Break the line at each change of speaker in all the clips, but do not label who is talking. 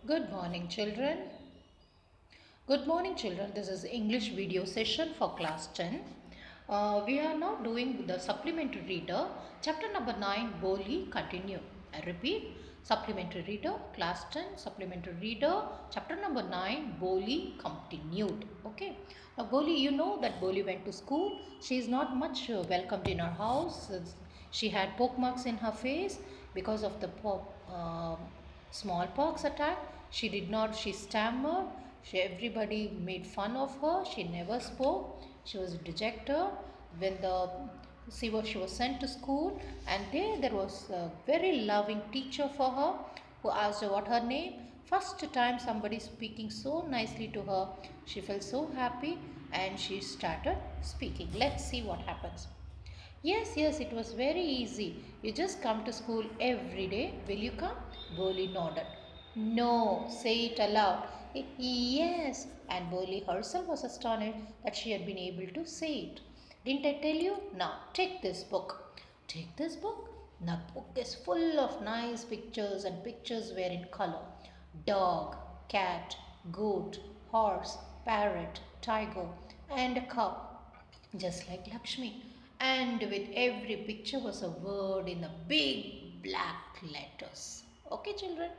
Good morning, children. Good morning, children. This is English video session for class 10. We are now doing the supplementary reader, chapter number 9, Boli, continue. I repeat, supplementary reader, class 10, supplementary reader, chapter number 9, Boli, continued. Okay. Now, Boli, you know that Boli went to school. She is not much welcomed in her house. She had poke marks in her face because of the smallpox attack. She stammered. Everybody made fun of her. She never spoke. She was dejected. When she was sent to school, and there was a very loving teacher for her who asked her what her name. First time somebody speaking so nicely to her, she felt so happy and she started speaking. Let's see what happens. Yes, it was very easy. You just come to school every day. Will you come? Boli nodded. No, say it aloud. Yes, and Boli herself was astonished that she had been able to say it. Didn't I tell you? Now, take this book. Take this book? The book is full of nice pictures, and pictures were in color. Dog, cat, goat, horse, parrot, tiger, and a cow, just like Lakshmi. And with every picture was a word in the big black letters. Okay, children?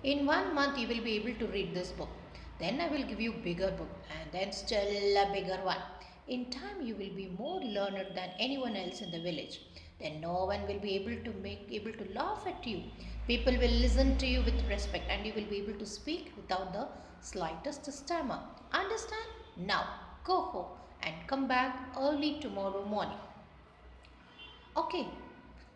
In 1 month, you will be able to read this book. Then I will give you bigger book and then still a bigger one. In time, you will be more learned than anyone else in the village. Then no one will be able to laugh at you. People will listen to you with respect, and you will be able to speak without the slightest stammer. Understand? Now go home and come back early tomorrow morning. Okay.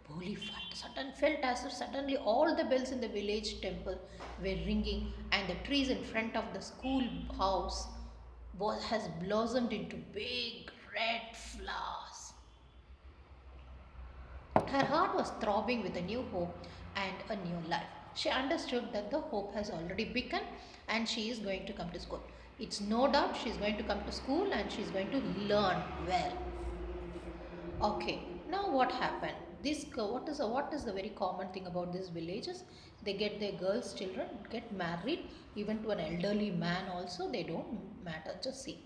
Boli felt as if suddenly all the bells in the village temple were ringing, and the trees in front of the school house has blossomed into big red flowers. Her heart was throbbing with a new hope and a new life. She understood that the hope has already begun and she is going to come to school. It's no doubt she is going to come to school and she is going to learn well. Okay, now what happened? What is the very common thing about these villages? They get their girls, children get married, even to an elderly man also. They don't matter. Just see.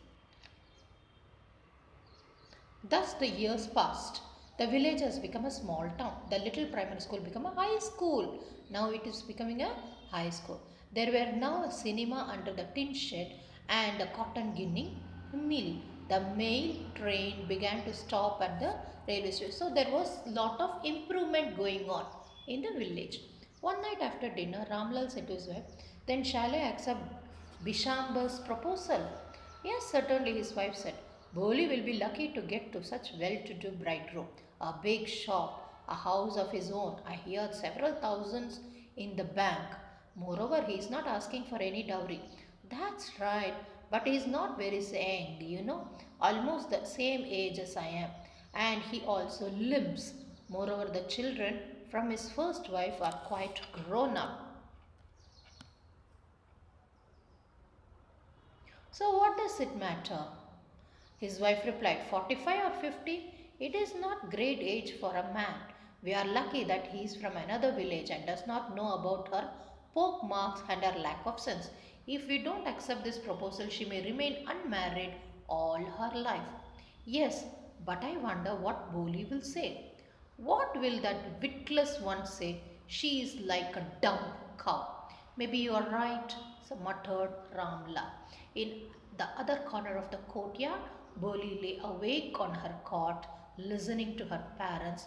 Thus the years passed. The village has become a small town. The little primary school became a high school. Now it is becoming a high school. There were now a cinema under the tin shed and a cotton ginning mill. The mail train began to stop at the railway station. So there was lot of improvement going on in the village. One night after dinner, Ramlal said to his wife, "Then shall I accept Bishamber's proposal?" "Yes, certainly," his wife said. "Boli will be lucky to get to such well-to-do bridegroom. A big shop, a house of his own. I hear several thousands in the bank. Moreover, he is not asking for any dowry." "That's right, but he is not very young, almost the same age as I am. And he also limps. Moreover, the children from his first wife are quite grown up." "So what does it matter?" His wife replied, 45 or 50? It is not great age for a man. We are lucky that he is from another village and does not know about her poke marks and her lack of sense. If we don't accept this proposal, she may remain unmarried all her life." "Yes, but I wonder what Boli will say." "What will that witless one say? She is like a dumb cow." "Maybe you are right," muttered Ramla. In the other corner of the courtyard, Boli lay awake on her cot, listening to her parents'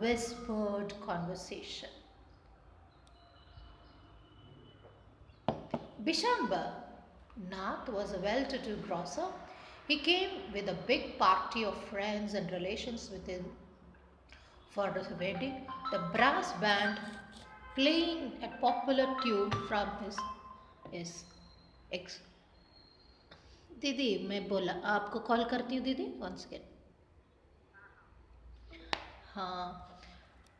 whispered conversation. Bishamber Nath was a well-to-do grocer. He came with a big party of friends and relations with him for the wedding. The brass band playing a popular tune from his ex. दीदी मैं बोला आपको call करती हूँ दीदी one second. हाँ.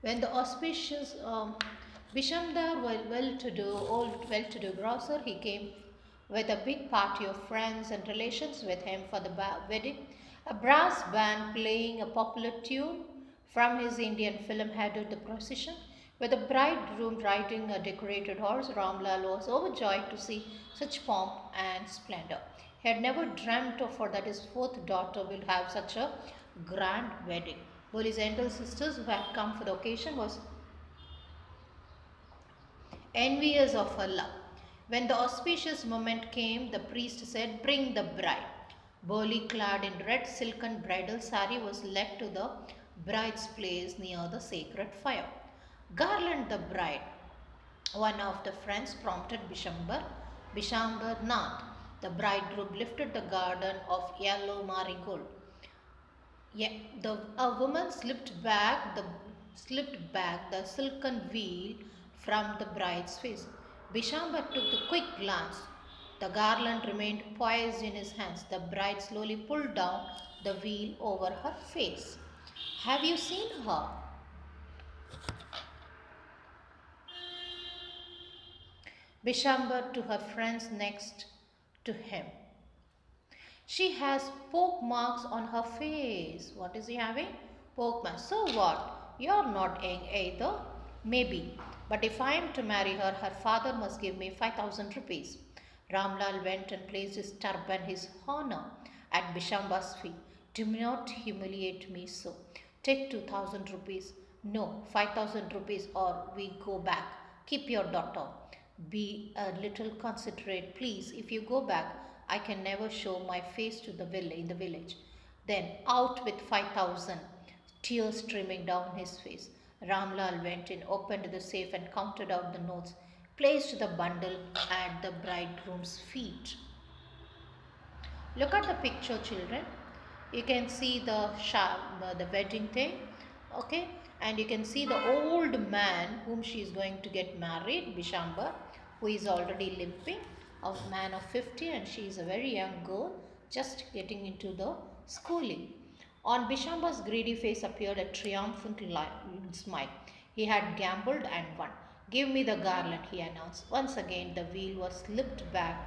When the auspicious Bishamdar, well-to-do grocer, he came with a big party of friends and relations with him for the wedding. A brass band playing a popular tune from his Indian film headed the procession. With the bridegroom riding a decorated horse, Ramlal was overjoyed to see such pomp and splendor. He had never dreamt of that his fourth daughter will have such a grand wedding. Boli's elder sisters, who had come for the occasion, was envious of her luck. When the auspicious moment came, the priest said, "Bring the bride." Boli, clad in red silken bridal sari, was led to the bride's place near the sacred fire. "Garland the bride," one of the friends prompted Bishambar Nath. The bridegroom lifted the garden of yellow marigold. Yeah, a woman slipped back the silken veil from the bride's face. Bishambar took the quick glance. The garland remained poised in his hands. The bride slowly pulled down the veil over her face. "Have you seen her?" Bishambar to her friends next to him. "She has poke marks on her face." What is he having? Poke marks. "So what? You're not young either." "Maybe. But if I am to marry her, her father must give me 5,000 rupees. Ramlal went and placed his turban, his honor, at Bishambar's feet. "Do not humiliate me so. Take 2,000 rupees. No, 5,000 rupees, or we go back. Keep your daughter. Be a little considerate, please. If you go back, I can never show my face to the in the village." Then out with 5,000, tears streaming down his face. Ramlal went in, opened the safe and counted out the notes, placed the bundle at the bridegroom's feet. Look at the picture, children. You can see the wedding thing, okay, and you can see the old man whom she is going to get married, Bishambar, who is already limping, a man of 50, and she is a very young girl just getting into the schooling. On Bishambar's greedy face appeared a triumphant smile. He had gambled and won. "Give me the garland," he announced. Once again the veil was slipped back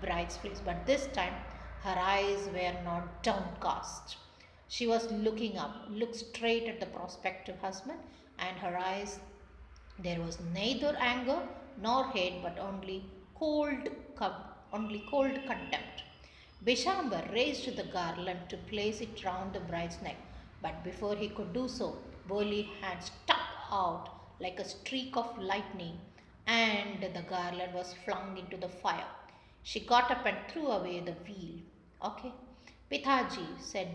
bride's face, but this time her eyes were not downcast. She was looking up, looked straight at the prospective husband, and her eyes, there was neither anger nor hate, but cold, only cold contempt. Bishambar raised the garland to place it round the bride's neck, but before he could do so, Boli's hand stuck out like a streak of lightning, and the garland was flung into the fire. She got up and threw away the veil. Okay. "Pitaji," said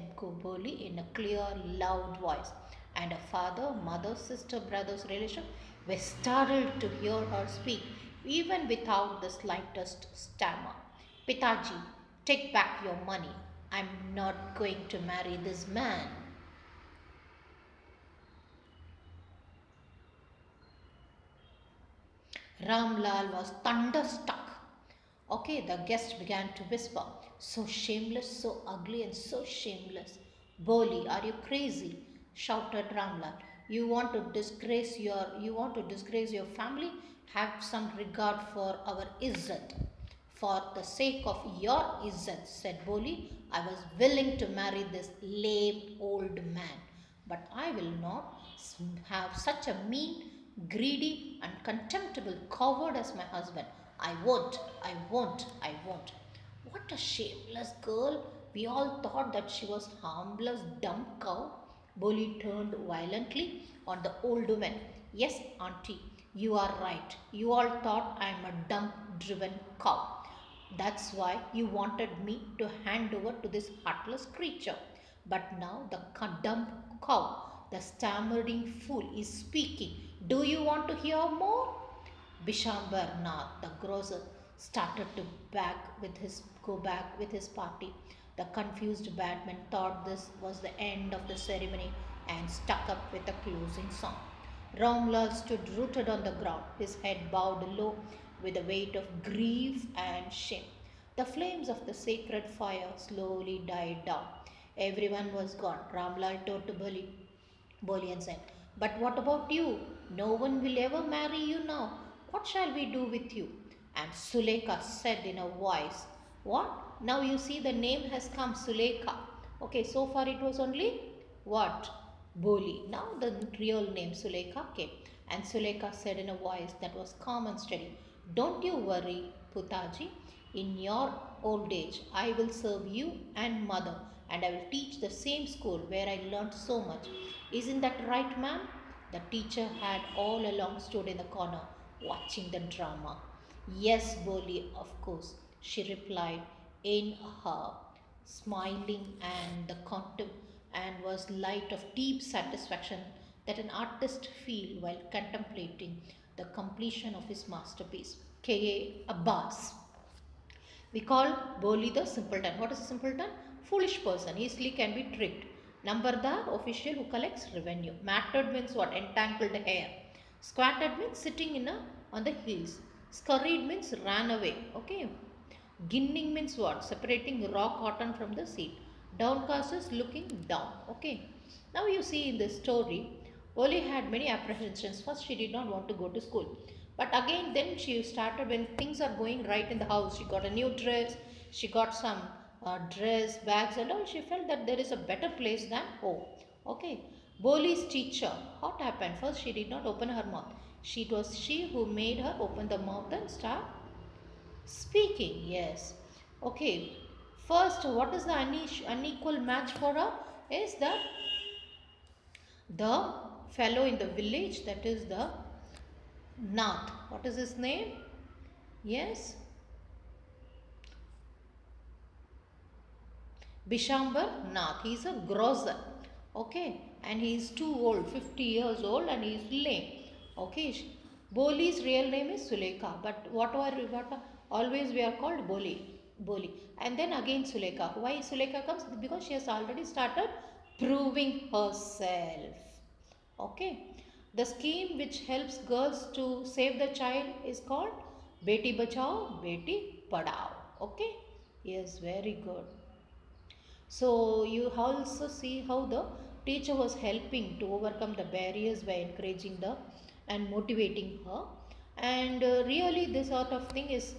Boli in a clear, loud voice, and her father, mother, sister, brothers, relation were startled to hear her speak, even without the slightest stammer. "Pitaji, take back your money. I'm not going to marry this man." Ramlal was thunderstruck. Okay, the guest began to whisper, "So shameless, so ugly, and so shameless." "Boli, are you crazy?" shouted Ramlal. You want to disgrace your family? Have some regard for our izzat." "For the sake of your izzat," said Boli, "I was willing to marry this lame old man. But I will not have such a mean, greedy, and contemptible coward as my husband. I won't, I won't, I won't." "What a shameless girl. We all thought that she was harmless, dumb cow." Boli turned violently on the old woman. "Yes, auntie, you are right. You all thought I am a dumb, driven cow. That's why you wanted me to hand over to this heartless creature. But now the dumb cow, the stammering fool, is speaking. Do you want to hear more?" Bishambar Nath, the grocer, started to go back with his party. The confused batman thought this was the end of the ceremony and stuck up with a closing song. Ramlal stood rooted on the ground, his head bowed low with the weight of grief and shame. The flames of the sacred fire slowly died down. Everyone was gone. Ramlal turned to Boli and said, "But what about you? No one will ever marry you now. What shall we do with you?" And Sulekha said in a voice, "What? Now you see the name has come, Sulekha." Okay, so far it was only what? Boli. Now the real name Sulekha came. And Sulekha said in a voice that was calm and steady, "Don't you worry, Putaji. In your old age, I will serve you and mother, and I will teach the same school where I learned so much. Isn't that right, ma'am?" The teacher had all along stood in the corner watching the drama. "Yes, Boli, of course," she replied in her smiling and the and was light of deep satisfaction that an artist feel while contemplating the completion of his masterpiece. K.A. Abbas. We call Boli the simpleton. What is a simpleton? Foolish person, easily can be tricked. Nambardar, official who collects revenue. Matted means what? Entangled hair. Squatted means sitting on the heels. Scurried means ran away. Okay. Ginning means what? Separating raw cotton from the seed. Downcast is looking down. Okay. Now you see in this story, Oli had many apprehensions. First, she did not want to go to school. But again, then she started when things are going right in the house. She got a new dress. She got some dress, bags and all. She felt that there is a better place than home. Okay. Boli's teacher, what happened? First, she did not open her mouth. It was she who made her open the mouth and start speaking. Yes. Okay. First, what is the unequal match for her? Is the fellow in the village, that is the Nath. What is his name? Yes. Bishambar Nath. He is a grocer. Okay. And he is too old, 50 years old, and he is lame. Okay. Boli's real name is Sulekha. But what always we are called Boli. And then again Sulekha. Why Sulekha comes? Because she has already started proving herself. Okay. The scheme which helps girls to save the child is called Beti Bachao, Beti Padhao. Okay. Yes, very good. So you also see how the teacher was helping to overcome the barriers by encouraging the and motivating her. And really this sort of thing is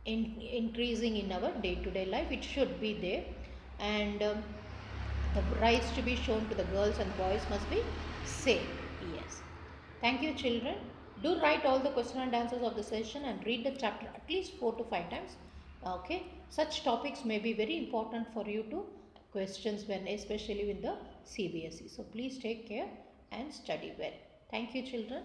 increasing in our day-to-day life. It should be there. And the rights to be shown to the girls and boys must be same. Yes. Thank you, children. Do write all the question and answers of the session and read the chapter at least 4 to 5 times. Okay. Such topics may be very important for you to questions when especially in the CBSE. So please take care and study well. Thank you, children.